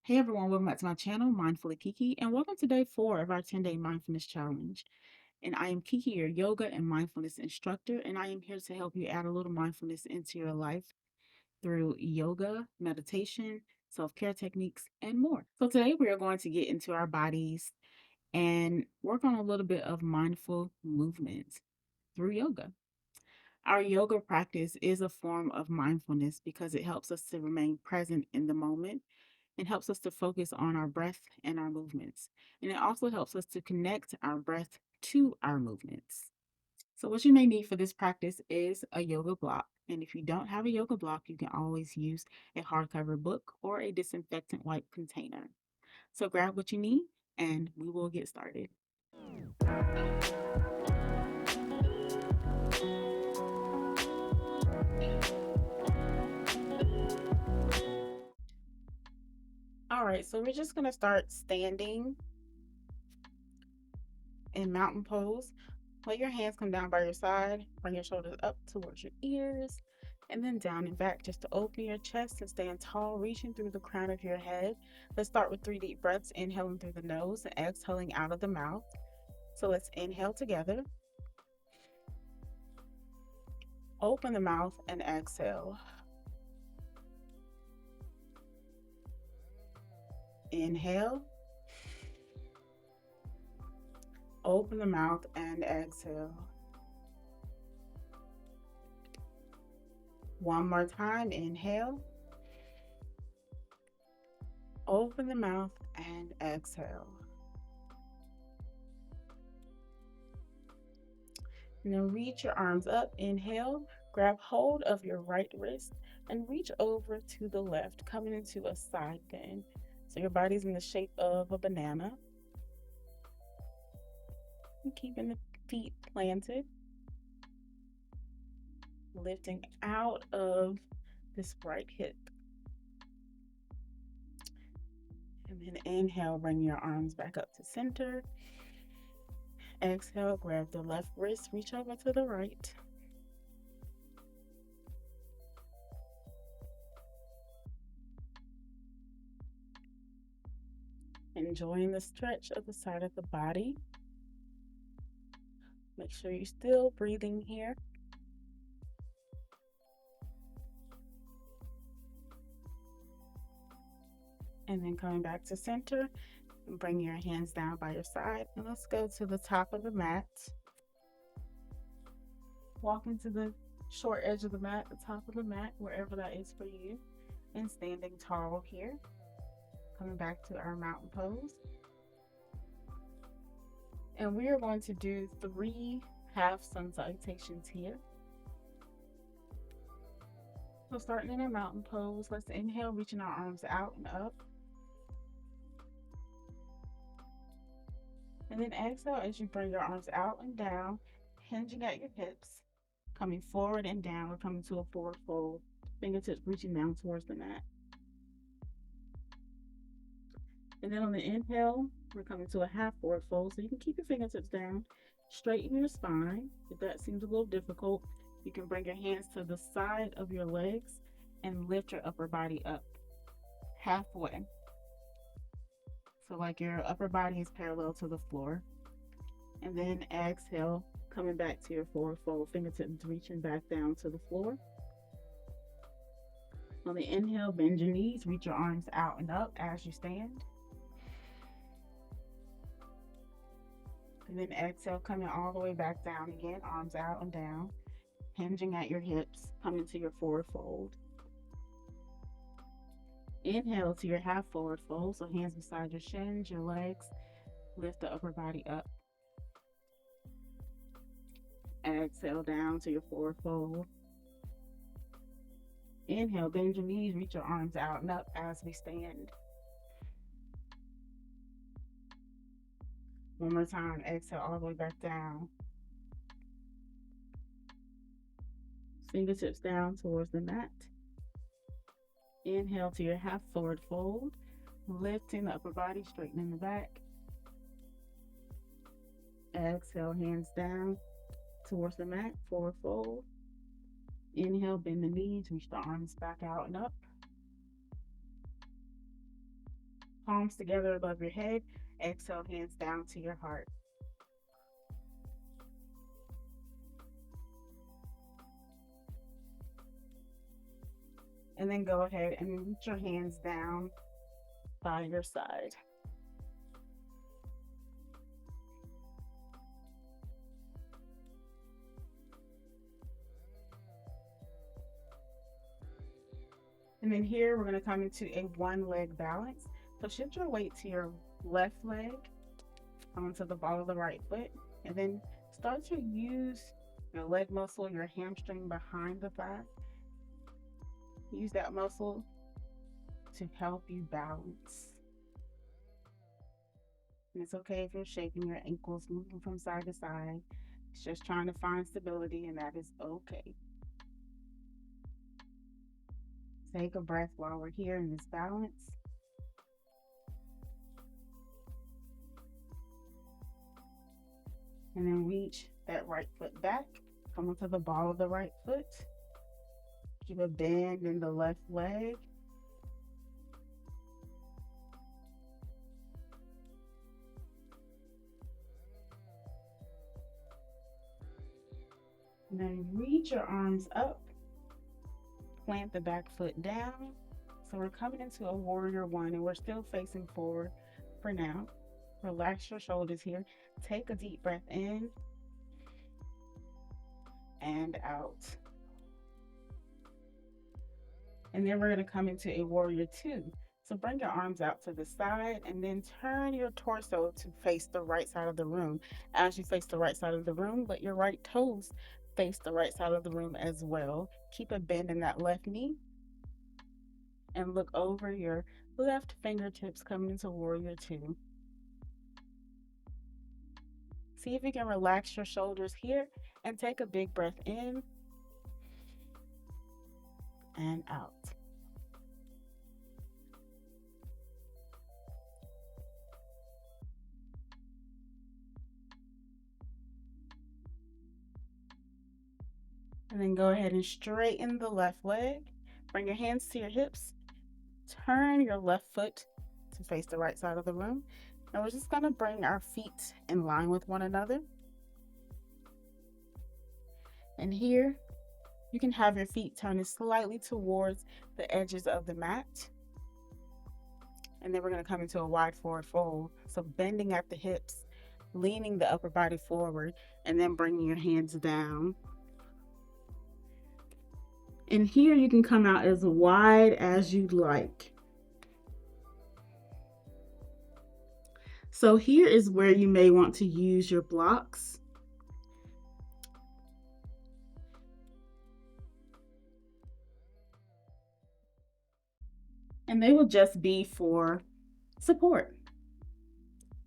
Hey everyone, welcome back to my channel, Mindfully Kiki, and welcome to day 4 of our 10-day mindfulness challenge. And I am Kiki, your yoga and mindfulness instructor, and I am here to help you add a little mindfulness into your life through yoga, meditation, self-care techniques, and more. So today we are going to get into our bodies and work on a little bit of mindful movement through yoga. Our yoga practice is a form of mindfulness because it helps us to remain present in the moment. It helps us to focus on our breath and our movements. And it also helps us to connect our breath to our movements. So, what you may need for this practice is a yoga block. And if you don't have a yoga block, you can always use a hardcover book or a disinfectant wipe container. So, grab what you need and we will get started. All right, so we're just going to start standing in mountain pose. Let your hands come down by your side, bring your shoulders up towards your ears, and then down and back just to open your chest and stand tall, reaching through the crown of your head. Let's start with 3 deep breaths, inhaling through the nose and exhaling out of the mouth. So let's inhale together, open the mouth, and exhale. Inhale, open the mouth, and exhale. One more time, inhale, open the mouth, and exhale. Now reach your arms up, inhale, grab hold of your right wrist and reach over to the left, coming into a side bend. So your body's in the shape of a banana. And keeping the feet planted, lifting out of this right hip. And then inhale, bring your arms back up to center. Exhale, grab the left wrist, reach over to the right. Enjoying the stretch of the side of the body. Make sure you're still breathing here. And then coming back to center, bring your hands down by your side. And let's go to the top of the mat. Walk into the short edge of the mat, the top of the mat, wherever that is for you. And standing tall here. Coming back to our mountain pose. And we are going to do 3 half sun salutations here. So starting in our mountain pose, let's inhale, reaching our arms out and up. And then exhale as you bring your arms out and down, hinging at your hips, coming forward and down. We're coming to a forward fold, fingertips reaching down towards the mat. And then on the inhale, we're coming to a half forward fold. So you can keep your fingertips down, straighten your spine. If that seems a little difficult, you can bring your hands to the side of your legs and lift your upper body up halfway. So like your upper body is parallel to the floor. And then exhale, coming back to your forward fold, fingertips reaching back down to the floor. On the inhale, bend your knees, reach your arms out and up as you stand. And then exhale, coming all the way back down again, arms out and down, hinging at your hips, coming to your forward fold. Inhale to your half forward fold, so hands beside your shins, your legs, lift the upper body up. Exhale down to your forward fold. Inhale, bend your knees, reach your arms out and up as we stand. One more time, exhale all the way back down. Fingertips down towards the mat. Inhale to your half forward fold, lifting the upper body, straightening the back. Exhale, hands down towards the mat, forward fold. Inhale, bend the knees, reach the arms back out and up. palms together above your head. Exhale, hands down to your heart. And then go ahead and reach your hands down by your side. And then here we're going to come into a one leg balance. So shift your weight to your left leg onto the ball of the right foot. And then start to use your leg muscle, your hamstring behind the thigh. Use that muscle to help you balance. And it's okay if you're shaking your ankles, moving from side to side. It's just trying to find stability, and that is okay. Take a breath while we're here in this balance. And then reach that right foot back. Come onto the ball of the right foot. Keep a bend in the left leg. And then reach your arms up. Plant the back foot down. So we're coming into a warrior one, and we're still facing forward for now. Relax your shoulders here. Take a deep breath in and out. And then we're going to come into a warrior two. So bring your arms out to the side and then turn your torso to face the right side of the room. As you face the right side of the room, let your right toes face the right side of the room as well. Keep a bend in that left knee and look over your left fingertips coming into warrior two. See if you can relax your shoulders here and take a big breath in and out. And then go ahead and straighten the left leg. Bring your hands to your hips. Turn your left foot to face the right side of the room. And we're just going to bring our feet in line with one another. And here, you can have your feet turning slightly towards the edges of the mat. And then we're going to come into a wide forward fold. So bending at the hips, leaning the upper body forward, and then bringing your hands down. And here you can come out as wide as you'd like. So here is where you may want to use your blocks. And they will just be for support.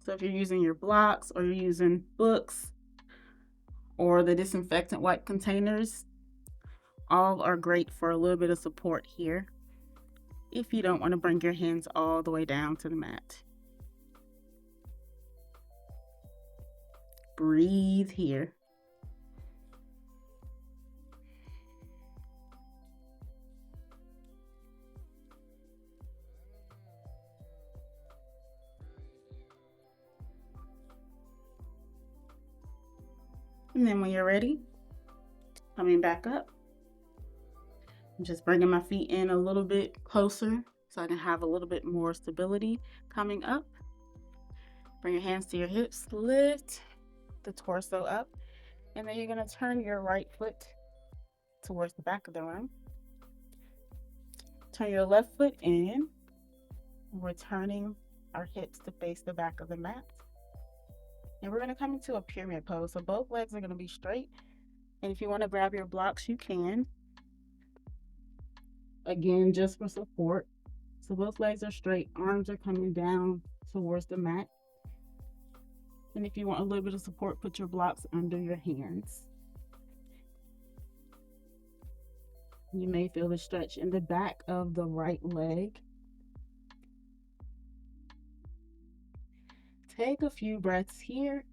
So if you're using your blocks or you're using books or the disinfectant wipe containers, all are great for a little bit of support here if you don't want to bring your hands all the way down to the mat. Breathe here. And then when you're ready, coming back up. I'm just bringing my feet in a little bit closer so I can have a little bit more stability coming up. Bring your hands to your hips, lift the torso up, and then you're going to turn your right foot towards the back of the room. Turn your left foot in. We're turning our hips to face the back of the mat. And we're going to come into a pyramid pose. So both legs are going to be straight. And if you want to grab your blocks, you can. Again, just for support. So both legs are straight, arms are coming down towards the mat. And if you want a little bit of support, put your blocks under your hands. You may feel the stretch in the back of the right leg. Take a few breaths here.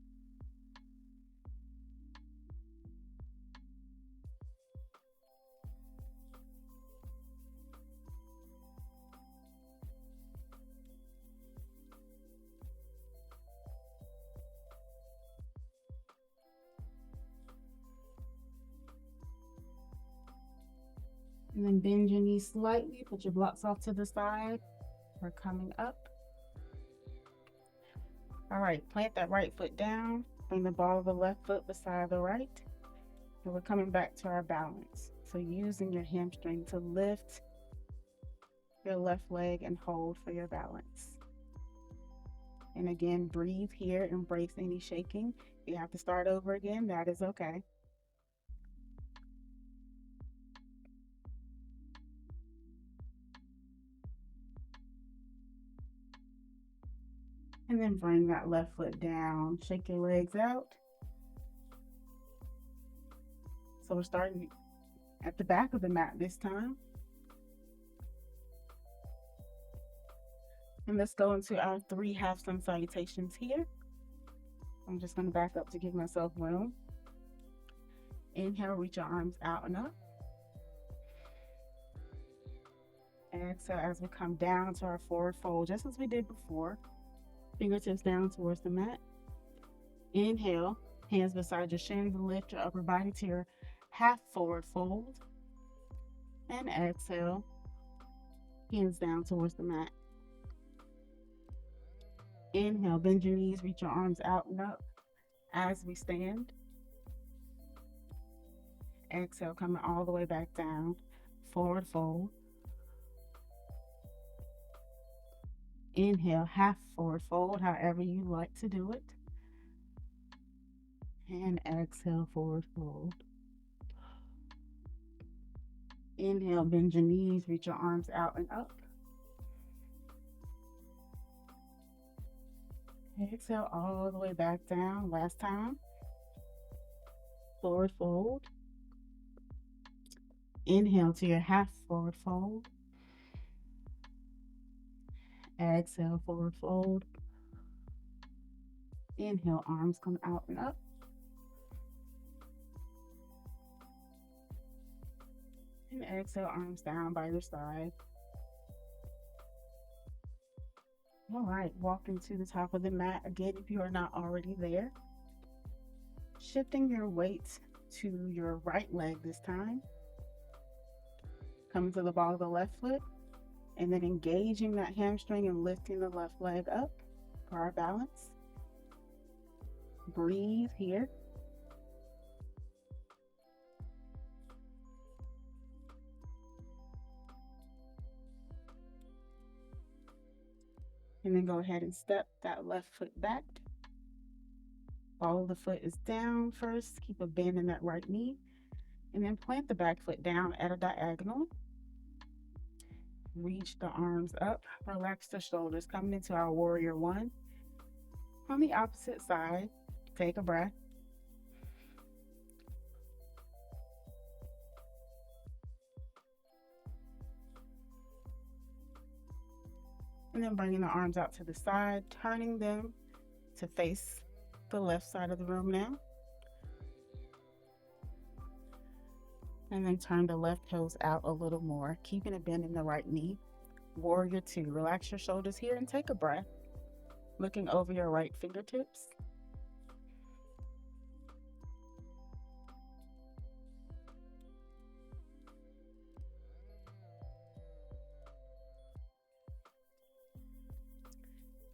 And then bend your knees slightly, put your blocks off to the side. We're coming up. All right, plant that right foot down. Bring the ball of the left foot beside the right. And we're coming back to our balance. So using your hamstring to lift your left leg and hold for your balance. And again, breathe here, embrace any shaking. If you have to start over again, that is okay. And then bring that left foot down, shake your legs out. So we're starting at the back of the mat this time. And let's go into our 3 half sun salutations here. I'm just going to back up to give myself room. Inhale, reach your arms out and up. Exhale as we come down to our forward fold, just as we did before. Fingertips down towards the mat. Inhale, hands beside your shins and lift your upper body to your half forward fold. And exhale, hands down towards the mat. Inhale, bend your knees, reach your arms out and up as we stand. Exhale, coming all the way back down, forward fold. Inhale, half forward fold, however you like to do it. And exhale, forward fold. Inhale, bend your knees, reach your arms out and up. Exhale all the way back down. Last time. Forward fold. Inhale to your half forward fold. Exhale, forward fold. Inhale, arms come out and up. And exhale, arms down by your side. All right, walking to the top of the mat again if you are not already there. Shifting your weight to your right leg this time. Coming to the ball of the left foot. And then engaging that hamstring and lifting the left leg up for our balance. Breathe here. And then go ahead and step that left foot back. Ball of the foot is down first. Keep a bend in that right knee. And then plant the back foot down at a diagonal. Reach the arms up. Relax the shoulders. Coming into our warrior one. On the opposite side, take a breath. And then bringing the arms out to the side, turning them to face the left side of the room now. And then turn the left toes out a little more, keeping a bend in the right knee. Warrior two. Relax your shoulders here and take a breath. Looking over your right fingertips.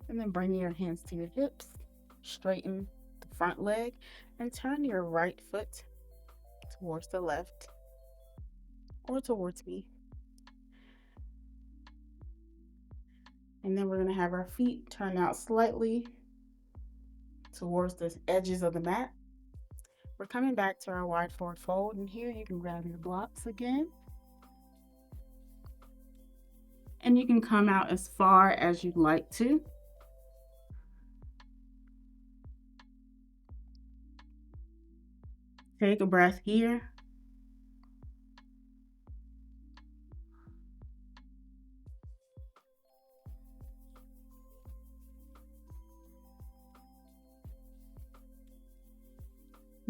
And then bring your hands to your hips. Straighten the front leg and turn your right foot towards the left or towards me. And then we're going to have our feet turn out slightly towards the edges of the mat. We're coming back to our wide forward fold, and here you can grab your blocks again. And you can come out as far as you'd like to. Take a breath here.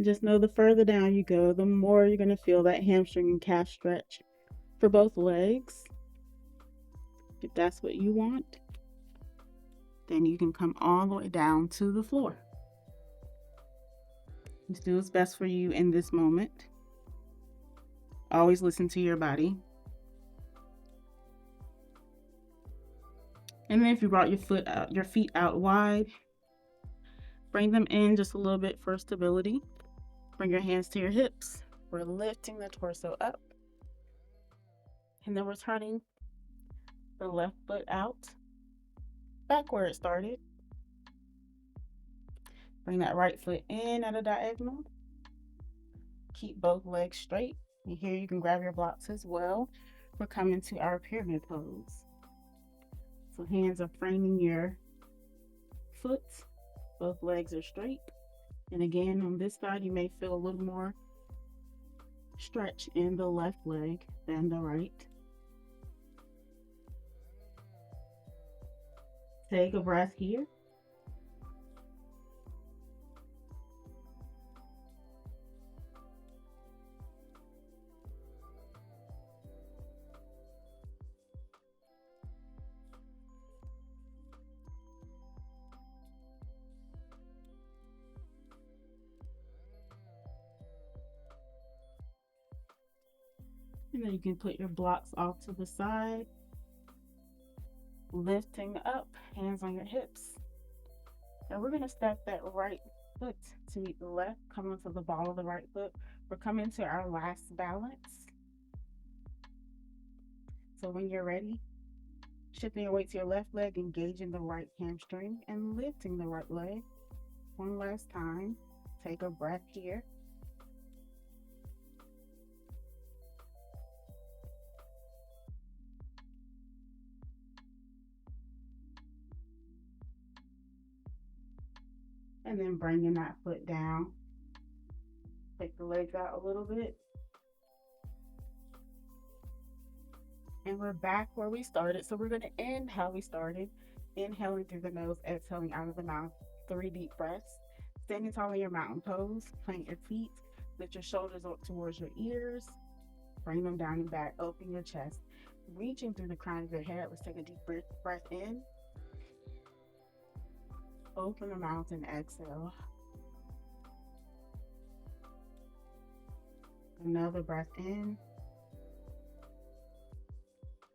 Just know the further down you go, the more you're going to feel that hamstring and calf stretch for both legs. If that's what you want, then you can come all the way down to the floor. Just do what's best for you in this moment. Always listen to your body. And then if you brought your feet out wide, bring them in just a little bit for stability. Bring your hands to your hips. We're lifting the torso up. And then we're turning the left foot out, back where it started. Bring that right foot in at a diagonal. Keep both legs straight. And here you can grab your blocks as well. We're coming to our pyramid pose. So hands are framing your foot. Both legs are straight. And again, on this side, you may feel a little more stretch in the left leg than the right. Take a breath here. And then you can put your blocks off to the side, lifting up, hands on your hips. Now we're going to step that right foot to meet the left, coming to the ball of the right foot. We're coming to our last balance. So when you're ready, shifting your weight to your left leg, engaging the right hamstring, and lifting the right leg. One last time. Take a breath here. And then bringing that foot down. Take the legs out a little bit. And we're back where we started. So we're going to end how we started. Inhaling through the nose, exhaling out of the mouth. 3 deep breaths. Standing tall in your mountain pose. Plant your feet. Lift your shoulders up towards your ears. Bring them down and back. Open your chest. Reaching through the crown of your head. Let's take a deep breath in. Open the mouth and exhale. Another breath in.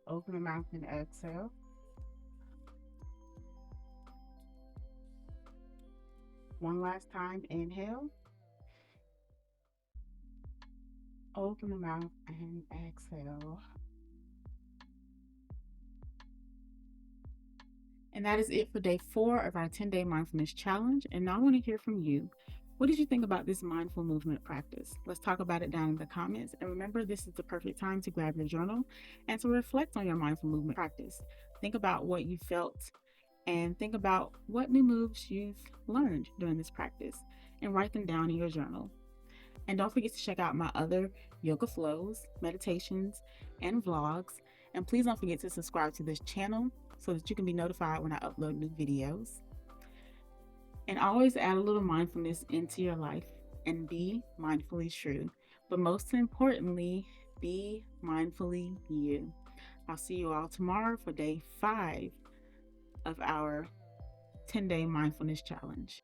Open the mouth and exhale. One last time, inhale. Open the mouth and exhale. And that is it for day 4 of our 10-day mindfulness challenge. And now I want to hear from you. What did you think about this mindful movement practice? Let's talk about it down in the comments. And remember, this is the perfect time to grab your journal and to reflect on your mindful movement practice. Think about what you felt and think about what new moves you've learned during this practice and write them down in your journal. And don't forget to check out my other yoga flows, meditations, and vlogs. And please don't forget to subscribe to this channel so that you can be notified when I upload new videos. And always add a little mindfulness into your life and be mindfully true. But most importantly, be mindfully you. I'll see you all tomorrow for day 5 of our 10-day mindfulness challenge.